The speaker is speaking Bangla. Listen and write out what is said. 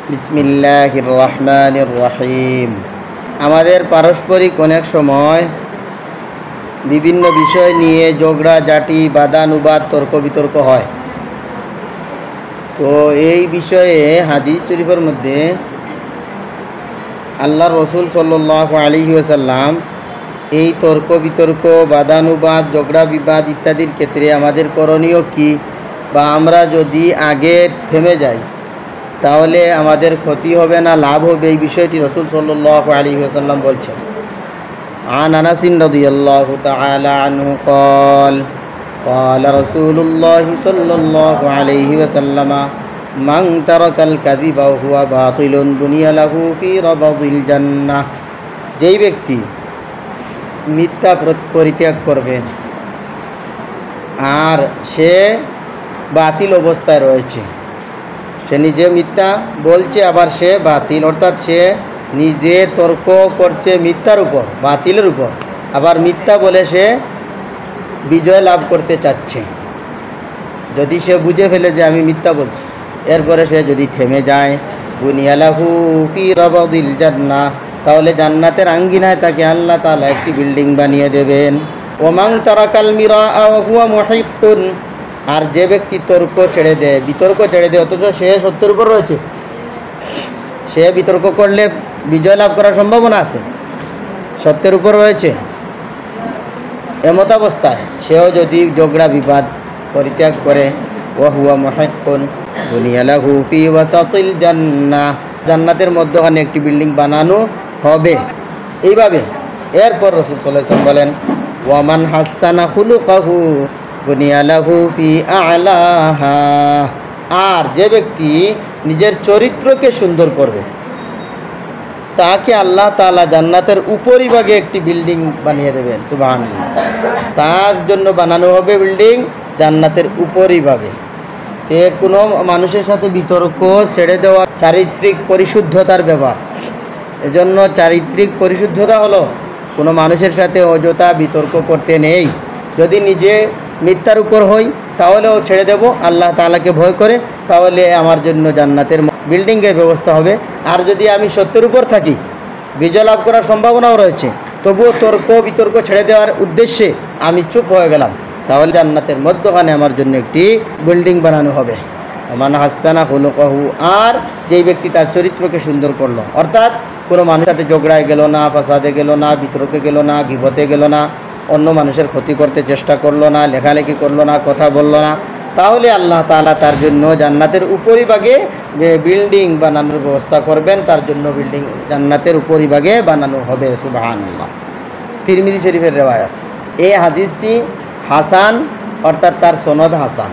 বিসমিল্লাহির রহমানির রহিম। আমাদের পারস্পরিক অনেক সময় বিভিন্ন বিষয় নিয়ে ঝগড়াঝাটি, বাদানুবাদ, তর্ক বিতর্ক হয়। তো এই বিষয়ে হাদিস শরীফের মধ্যে আল্লাহর রসুল সাল্লাল্লাহু আলাইহি ওয়াসাল্লাম এই তর্ক বিতর্ক, বাদানুবাদ, ঝগড়া বিবাদ ইত্যাদির ক্ষেত্রে আমাদের করণীয় কি, বা আমরা যদি আগে থেমে যাই তাহলে আমাদের ক্ষতি হবে না লাভ হবে, এই বিষয়টি রসুল সাল্লাল্লাহু আলাইহি ওয়াসাল্লাম বলছেন। আন আনাস রাদিয়াল্লাহু তাআলা আনহু قال قال رسول الله صلى الله عليه وسلم من ترك الكذب وهو باطل بني له في ربض الجنة। যেই ব্যক্তি মিথ্যা পরিত্যাগ করবে আর সে বাতিল অবস্থায় রয়েছে, সে নিজে মিথ্যা বলছে আবার সে বাতিল, অর্থাৎ সে নিজে তর্ক করছে মিথ্যার উপর, বাতিলের উপর, আবার মিথ্যা বলে সে বিজয় লাভ করতে চাচ্ছে। যদি সে বুঝে ফেলে যে আমি মিথ্যা বলছি, এরপরে সে যদি থেমে যায়, বুনিয়া লাহু ফি রাবাদিল জান্নাহ, তাহলে জান্নাতের আঙ্গিনায় তাকে আল্লাহ তাআলা একটি বিল্ডিং বানিয়ে দেবেন। ওমান তারাকাল মিরাআ ওয়া হুয়া মুহিক্কুন, আর যে ব্যক্তি তর্ক ছেড়ে দেয়, বিতর্ক ছেড়ে দেয়, অথচ সে সত্যের উপর রয়েছে, সে বিতর্ক করলে বিজয় লাভ করার সম্ভাবনা আছে, সত্যের উপর রয়েছে, এমতাবস্থায় সেও যদি ঝগড়া বিবাদ পরিত্যাগ করে, ওয়া হুয়া মুহিক্কুন বুনিয়া লাহু ফি ওয়াসাতিল জান্নাহ, জান্নাতের মধ্যখানে একটি বিল্ডিং বানানো হবে। এইভাবে এরপর রাসূল সাল্লাল্লাহু আলাইহি ওয়াসাল্লাম বলেন, ওয়ামান হাসানা খুলুকাহু বুনিয়া লাহু ফি আ'লাহা, আর যে ব্যক্তি নিজের চরিত্রকে সুন্দর করবে তাকে আল্লাহ তাআলা জান্নাতের উপরিভাগে একটি বিল্ডিং বানিয়ে দেবেন। সুবহানাল্লাহ, তার জন্য বানানো হবে বিল্ডিং জান্নাতের উপরিভাগে। তে কোনো মানুষের সাথে বিতর্ক ছেড়ে দেওয়া চারিত্রিক পরিশুদ্ধতার ব্যাপার। এজন্য চারিত্রিক পরিশুদ্ধতা হলো কোনো মানুষের সাথে অযথা বিতর্ক করতে নেই। যদি নিজে মিথ্যার উপর হই তাহলেও ছেড়ে দেব, আল্লাহ তাআলাকে ভয় করে, তাহলে আমার জন্য জান্নাতের বিল্ডিংয়ের ব্যবস্থা হবে। আর যদি আমি সত্যের উপর থাকি, বিজয় লাভ করার সম্ভাবনাও রয়েছে, তবুও তর্ক বিতর্ক ছেড়ে দেওয়ার উদ্দেশ্যে আমি চুপ হয়ে গেলাম, তাহলে জান্নাতের মধ্যখানে আমার জন্য একটি বিল্ডিং বানানো হবে। ওমান হাসানা খুলুকাহু, আর যেই ব্যক্তি তার চরিত্রকে সুন্দর করলো, অর্থাৎ কোনো মানুষের সাথে ঝগড়ায় গেল না, ফাসাদে গেল না, বিতর্কে গেল না, গীবতে গেল না, অন্য মানুষের ক্ষতি করতে চেষ্টা করলো না, লেখালেখি করলো না, কথা বললো না, তাহলে আল্লাহ তাআলা তার জন্য জান্নাতের উপরিভাগে যে বিল্ডিং বানানোর ব্যবস্থা করবেন, তার জন্য বিল্ডিং জান্নাতের উপরিভাগে বানানো হবে। সুবহানাল্লাহ। তিরমিজি শরীফের রিওয়ায়াত। এই হাদিসটি হাসান, অর্থাৎ তার সনদ হাসান।